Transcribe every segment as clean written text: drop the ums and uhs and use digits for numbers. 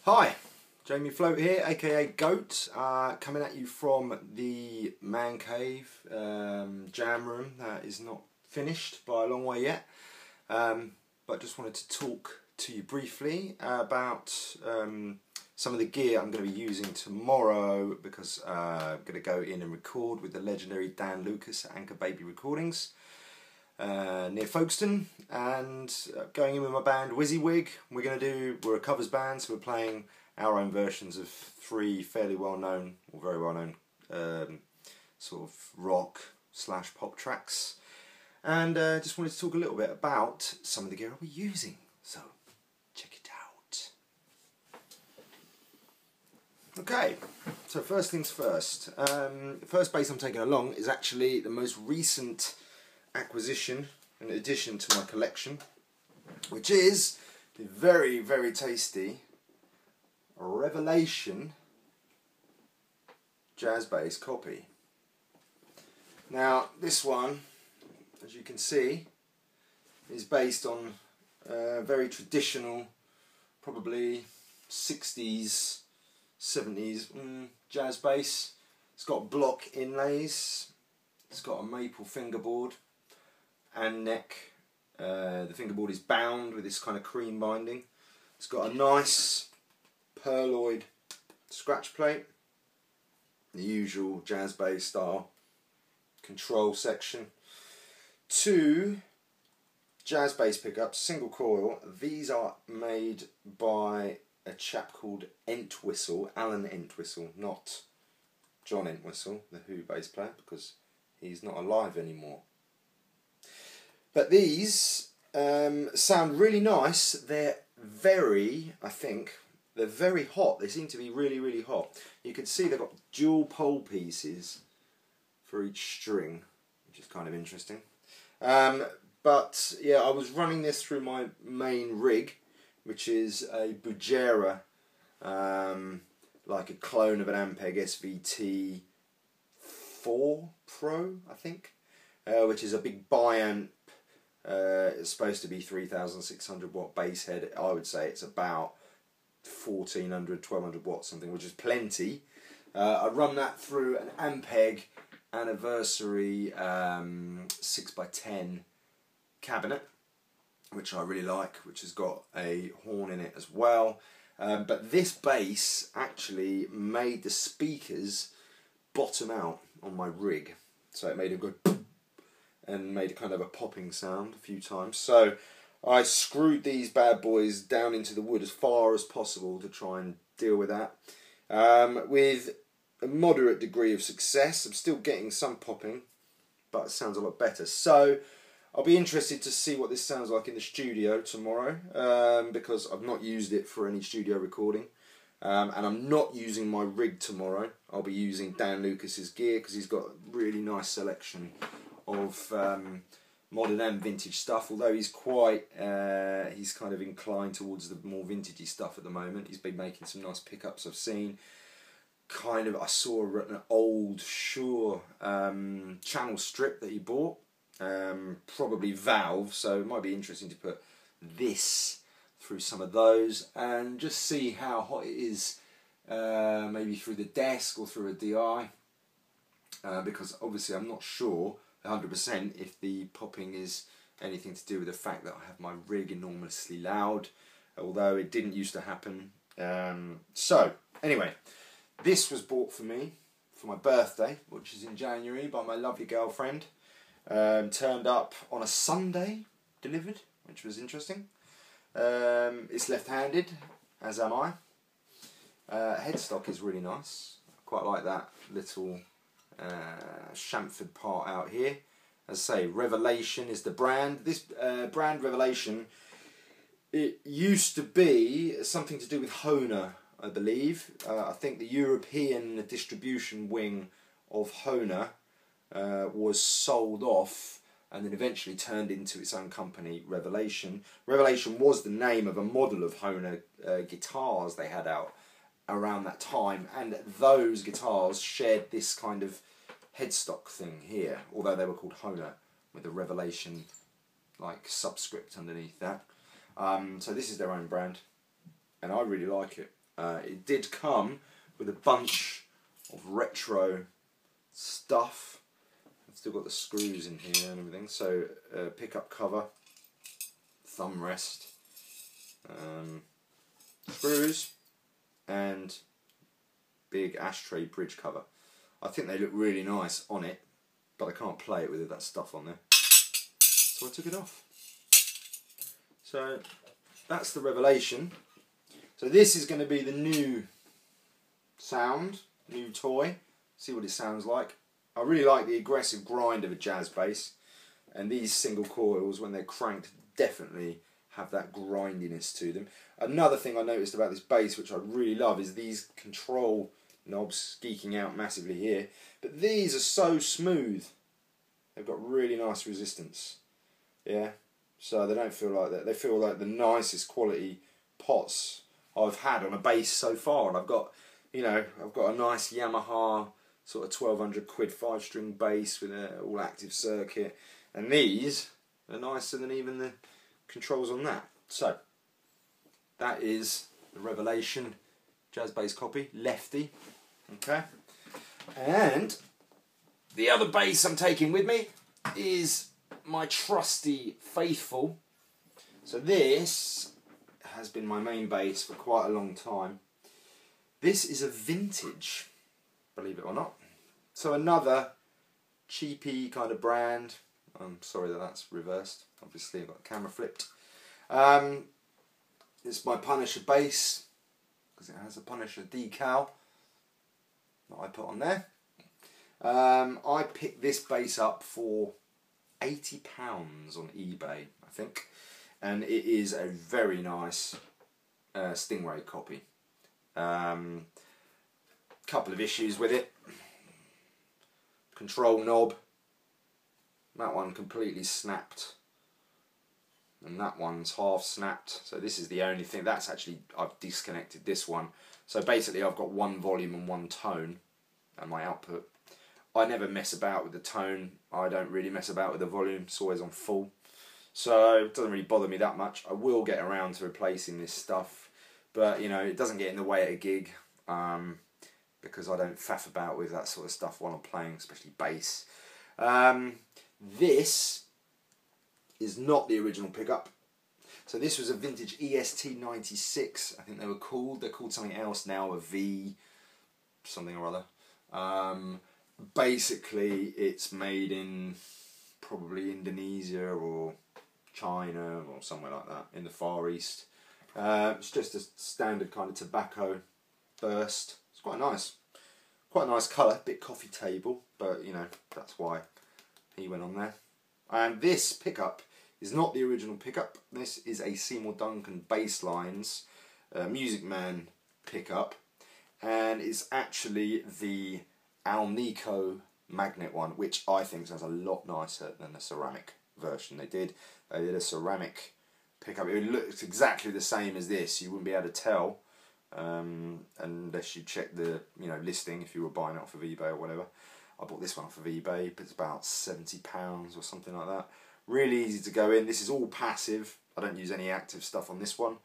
Hi, Jamie Floate here, aka Goat, coming at you from the man cave jam room that is not finished by a long way yet, but just wanted to talk to you briefly about some of the gear I'm going to be using tomorrow, because I'm going to go in and record with the legendary Dan Lucas at Anchor Baby Recordings near Folkestone, and going in with my band WYZZYWIG. We're a covers band, so we're playing our own versions of three fairly well known, or very well known, sort of rock / pop tracks, and just wanted to talk a little bit about some of the gear I'll be using, so check it out. Okay, so first things first. The first bass I'm taking along is actually the most recent acquisition and addition to my collection, which is the very, very tasty Revelation Jazz Bass copy. Now this one, as you can see, is based on a very traditional, probably 60s, 70s jazz bass. It's got block inlays, it's got a maple fingerboard and neck. The fingerboard is bound with this kind of cream binding. It's got a nice pearloid scratch plate, the usual jazz bass style control section, two jazz bass pickups, single coil. These are made by a chap called Entwistle, Alan Entwistle, not John Entwistle, the Who bass player, because he's not alive anymore. But these sound really nice. They're very, they're very hot. They seem to be really, really hot. You can see they've got dual pole pieces for each string, which is kind of interesting. But yeah, I was running this through my main rig, which is a Bujera, like a clone of an Ampeg SVT4 Pro, I think, which is a big bi-amp. It's supposed to be 3,600 watt bass head. I would say it's about 1,400, 1,200 watts something, which is plenty. I run that through an Ampeg Anniversary 6x10 cabinet, which I really like, which has got a horn in it as well. But this bass actually made the speakers bottom out on my rig, so it made a good and made kind of a popping sound a few times. So I screwed these bad boys down into the wood as far as possible to try and deal with that. With a moderate degree of success. I'm still getting some popping, but it sounds a lot better. So I'll be interested to see what this sounds like in the studio tomorrow, because I've not used it for any studio recording. And I'm not using my rig tomorrow. I'll be using Dan Lucas's gear, because he's got a really nice selection of modern and vintage stuff, although he's quite he's kind of inclined towards the more vintagey stuff at the moment. He's been making some nice pickups I've seen. I saw an old Shure channel strip that he bought, probably valve, so it might be interesting to put this through some of those and just see how hot it is, maybe through the desk or through a DI, because obviously I'm not sure 100% if the popping is anything to do with the fact that I have my rig enormously loud, although it didn't used to happen. So anyway, this was bought for me for my birthday, which is in January, by my lovely girlfriend. Turned up on a Sunday, delivered, which was interesting. It's left-handed, as am I. Headstock is really nice. I quite like that little chamfered part out here. As I say, Revelation is the brand. This brand Revelation, it used to be something to do with Hohner, I believe. I think the European distribution wing of Hohner was sold off and then eventually turned into its own company, Revelation. Revelation was the name of a model of Hohner guitars they had out around that time, and those guitars shared this kind of headstock thing here, although they were called Hohner with the Revelation like subscript underneath that. So this is their own brand, and I really like it. It did come with a bunch of retro stuff. I've still got the screws in here and everything. So pickup cover, thumb rest, screws, and big ashtray bridge cover. I think they look really nice on it, but I can't play it with that stuff on there. So I took it off. So that's the Revelation. So this is going to be the new sound, new toy. See what it sounds like. I really like the aggressive grind of a jazz bass, and these single coils, when they're cranked, definitely have that grindiness to them. Another thing I noticed about this bass, which I really love, is these control knobs skeeking out massively here, but these are so smooth. They've got really nice resistance. Yeah, so they don't feel like that. They feel like the nicest quality pots I've had on a bass so far, and I've got, you know, I've got a nice Yamaha sort of 1200 quid 5-string bass with an all active circuit, and these are nicer than even the controls on that. So that is the Revelation Jazz Bass copy, lefty. Okay, and the other bass I'm taking with me is my trusty Faithful. So this has been my main bass for quite a long time. This is a Vintage, believe it or not. So another cheapy kind of brand. I'm sorry that that's reversed. Obviously I've got the camera flipped. It's my Punisher bass because it has a Punisher decal that I put on there. I picked this bass up for £80 on eBay, I think, and it is a very nice Stingray copy. Couple of issues with it. Control knob, that one completely snapped, and that one's half snapped, so this is the only thing. That's actually, I've disconnected this one, so basically I've got one volume and one tone and my output. I never mess about with the tone, I don't really mess about with the volume, it's always on full, so it doesn't really bother me that much. I will get around to replacing this stuff, but you know, it doesn't get in the way at a gig, because I don't faff about with that sort of stuff while I'm playing, especially bass. This is not the original pickup. So this was a Vintage EST96, I think they were called. They're called something else now, a V something or other. Basically it's made in probably Indonesia or China or somewhere like that, in the Far East. It's just a standard kind of tobacco burst. It's quite nice. Quite a nice colour, bit coffee table, but you know, that's why he went on there. And this pickup is not the original pickup. This is a Seymour Duncan Basslines Music Man pickup, and it's actually the Alnico magnet one, which I think sounds a lot nicer than the ceramic version they did. They did a ceramic pickup. It looks exactly the same as this. You wouldn't be able to tell unless you check the listing if you were buying it off of eBay or whatever. I bought this one off of eBay, but it's about £70 or something like that. Really easy to go in. This is all passive. I don't use any active stuff on this one,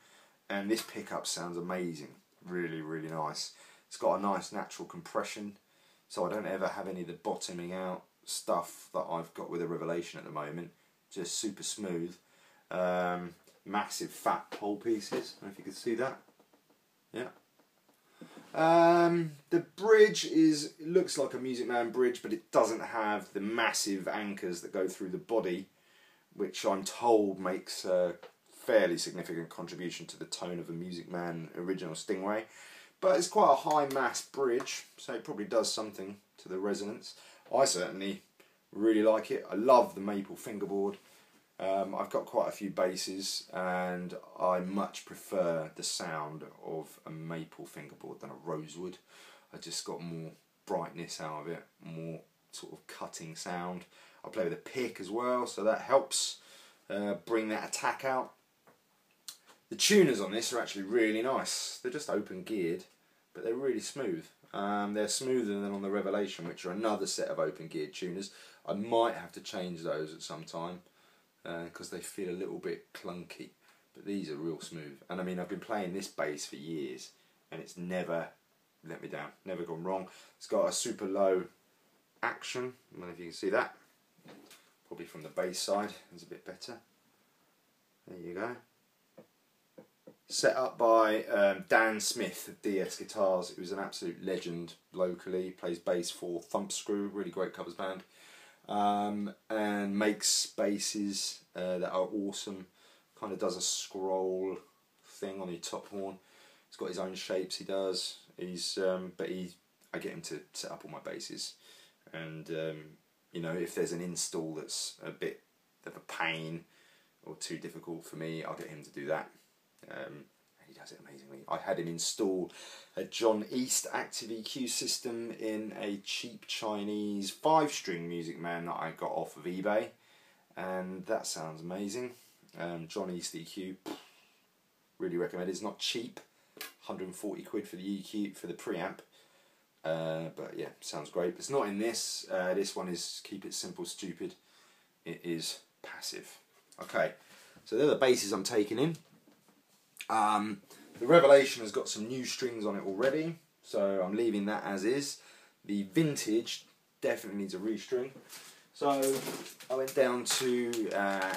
and this pickup sounds amazing. Really, really nice. It's got a nice natural compression, so I don't ever have any of the bottoming out stuff that I've got with a Revelation at the moment. Just super smooth. Massive fat pole pieces. I don't know if you can see that. Yeah. The bridge looks like a Music Man bridge, but it doesn't have the massive anchors that go through the body, which I'm told makes a fairly significant contribution to the tone of a Music Man original Stingray. But it's quite a high mass bridge, so it probably does something to the resonance. I certainly really like it. I love the maple fingerboard. I've got quite a few basses, and I much prefer the sound of a maple fingerboard than a rosewood. I just got more brightness out of it, more sort of cutting sound. I play with a pick as well, so that helps bring that attack out. The tuners on this are actually really nice. They're just open geared, but they're really smooth. They're smoother than on the Revelation, which are another set of open geared tuners. I might have to change those at some time, because they feel a little bit clunky, but these are real smooth. And I mean, I've been playing this bass for years, and it's never let me down, never gone wrong. It's got a super low action, I don't know if you can see that, probably from the bass side it's a bit better. There you go. Set up by Dan Smith of DS Guitars, who's an absolute legend locally, plays bass for Thumpscrew, really great covers band, and makes basses that are awesome. Kind of does a scroll thing on his top horn. He's got his own shapes he does. I get him to set up all my basses, and you know, if there's an install that's a bit of a pain or too difficult for me, I'll get him to do that. He does it amazingly. I had him install a John East Active EQ system in a cheap Chinese 5-string Music Man that I got off of eBay, and that sounds amazing. John East EQ, really recommend it. It's not cheap, 140 quid for the EQ, for the preamp, but yeah, sounds great. It's not in this. This one is Keep It Simple Stupid. It is passive. Okay, so they're the basses I'm taking in. The Revelation has got some new strings on it already, so I'm leaving that as is. The Vintage definitely needs a restring. So I went down to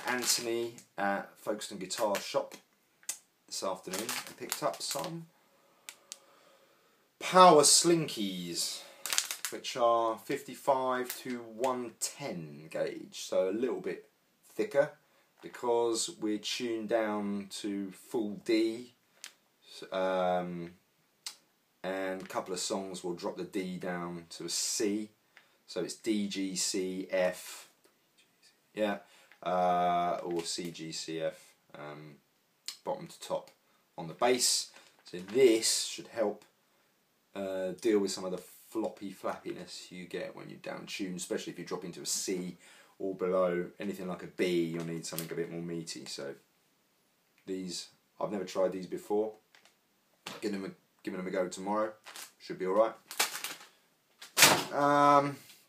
Anthony at Folkestone Guitar Shop this afternoon and picked up some Power Slinkies, which are 55 to 110 gauge, so a little bit thicker, because we're tuned down to full D, and a couple of songs will drop the D down to a C, so it's D, G, C, F, yeah, or C, G, C, F, bottom to top on the bass. So this should help deal with some of the floppy flappiness you get when you're down tuned, especially if you drop into a C or below. Anything like a B, you'll need something a bit more meaty. So these, I've never tried these before. Giving them a go tomorrow. Should be alright.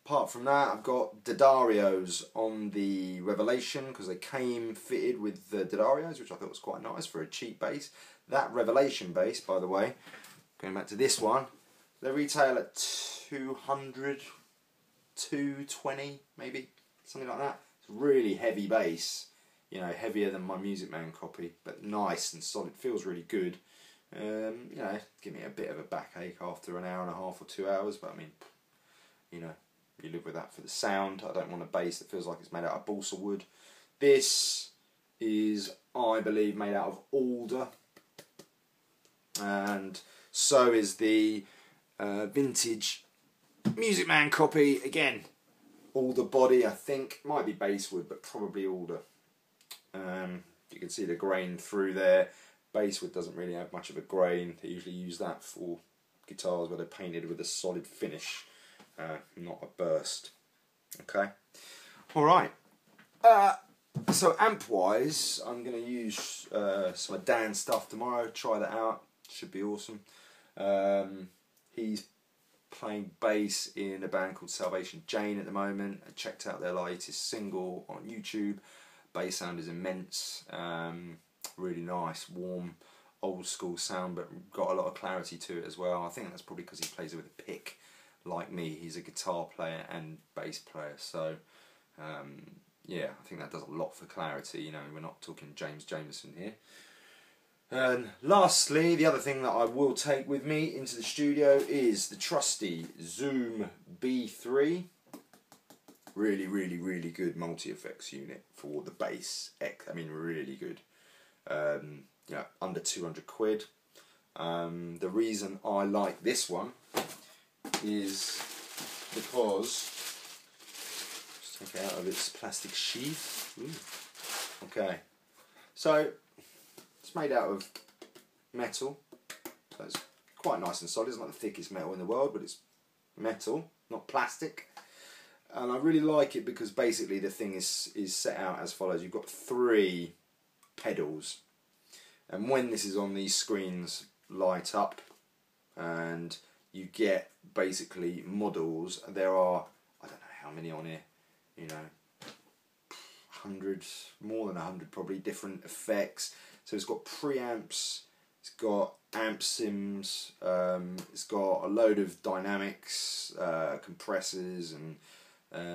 Apart from that, I've got Didarios on the Revelation, because they came fitted with the Didarios, which I thought was quite nice for a cheap bass. That Revelation bass, by the way, going back to this one, they retail at 200, 220 maybe, something like that. It's a really heavy bass, you know, heavier than my Music Man copy, but nice and solid, feels really good. You know, give me a bit of a backache after an hour and a half or 2 hours, but I mean, you know, you live with that for the sound. I don't want a bass that feels like it's made out of balsa wood. This is, I believe, made out of alder, and so is the Vintage Music Man copy. Again, alder body, I think, might be basswood, but probably alder. You can see the grain through there. Basswood doesn't really have much of a grain. They usually use that for guitars where they're painted with a solid finish, not a burst. Okay, alright. So amp wise, I'm going to use some of Dan's stuff tomorrow, try that out, should be awesome. He's playing bass in a band called Salvation Jane at the moment. I checked out their latest single on YouTube. Bass sound is immense, really nice, warm, old school sound, but got a lot of clarity to it as well. I think that's probably because he plays it with a pick, like me. He's a guitar player and bass player, so yeah, I think that does a lot for clarity. You know, we're not talking James Jamerson here. And lastly, the other thing that I will take with me into the studio is the trusty Zoom B3. Really, really, really good multi-effects unit for the bass. I mean, really good. Yeah, under 200 quid. The reason I like this one is because, just take it out of its plastic sheath. Ooh. Okay, so it's made out of metal, so it's quite nice and solid. It's not the thickest metal in the world, but it's metal, not plastic. And I really like it because basically the thing is set out as follows. You've got 3 pedals, and when this is on, these screens light up and you get basically models. There are, I don't know how many on here, you know, 100, more than 100 probably, different effects. So it's got preamps, It's got amp sims, it's got a load of dynamics, compressors and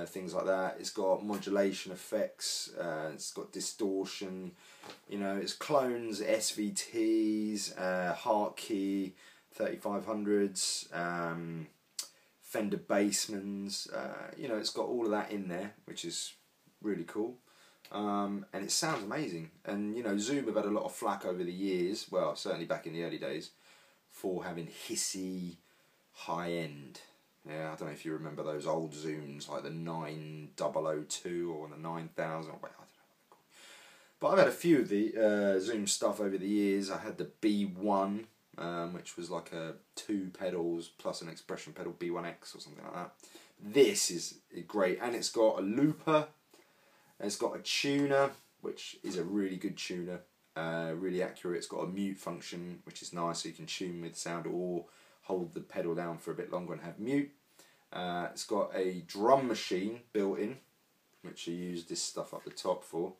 things like that. It's got modulation effects, it's got distortion, you know, it's clones, SVTs, Hartkey 3500s, Fender Bassmans, you know, it's got all of that in there, which is really cool. And it sounds amazing. And you know, Zoom have had a lot of flack over the years, well, certainly back in the early days, for having hissy high end. Yeah, I don't know if you remember those old Zooms, like the 9002 or the 9000. Wait, I don't know. But I've had a few of the Zoom stuff over the years. I had the B1, which was like a 2 pedals plus an expression pedal, B1X or something like that. This is great, and it's got a looper. It's got a tuner, which is a really good tuner, really accurate. It's got a mute function, which is nice, so you can tune with sound or hold the pedal down for a bit longer and have mute. It's got a drum machine built in, which you use this stuff up the top for.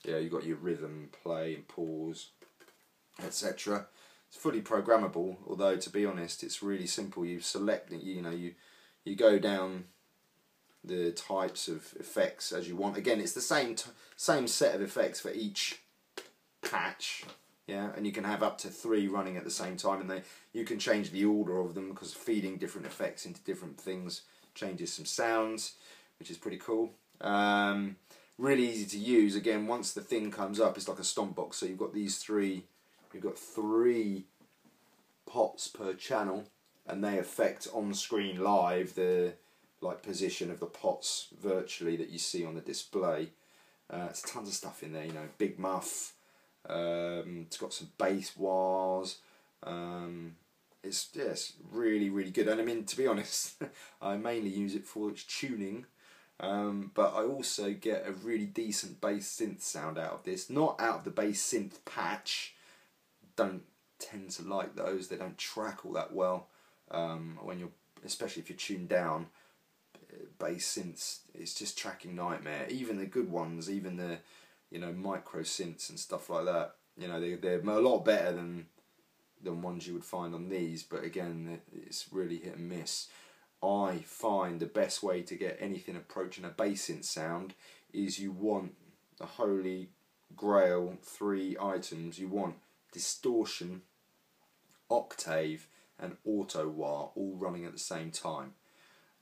Yeah, you've got your rhythm, play and pause, etc. It's fully programmable, although to be honest, it's really simple. You select, you know, you go down the types of effects as you want. Again, it's the same set of effects for each patch, yeah, and you can have up to 3 running at the same time, and you can change the order of them because feeding different effects into different things changes some sounds, which is pretty cool. Really easy to use. Again, once the thing comes up, it's like a stomp box. So you've got you've got 3 pots per channel, and they affect on screen live the position of the pots virtually that you see on the display. It's tons of stuff in there, you know, big muff. It's got some bass wahs. It's really good. And I mean, to be honest, I mainly use it for its tuning, but I also get a really decent bass synth sound out of this. Not out of the bass synth patch. Don't tend to like those. They don't track all that well especially if you're tuned down. Bass synths, it's just tracking nightmare. Even the good ones, even the, you know, micro synths and stuff like that, you know, they're a lot better than ones you would find on these, but again, it's really hit and miss. I find the best way to get anything approaching a bass synth sound is you want the holy grail 3 items. You want distortion, octave and auto wah all running at the same time.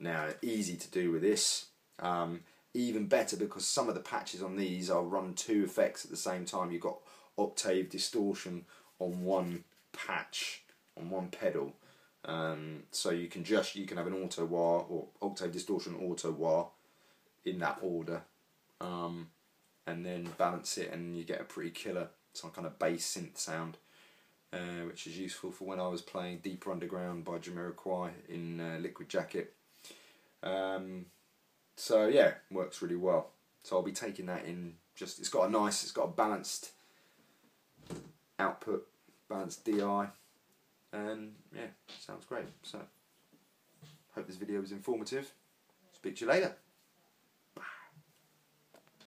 Now, easy to do with this, even better because some of the patches on these are run 2 effects at the same time. You've got octave distortion on one patch, on one pedal, so you can have an auto wah or octave distortion auto wah in that order, and then balance it, and you get a pretty killer some kind of bass synth sound, which is useful for when I was playing Deeper Underground by Jamiroquai in Liquid Jacket. So yeah, works really well. So I'll be taking that in. It's got a balanced output, balanced DI, and yeah, sounds great. So hope this video was informative. Speak to you later.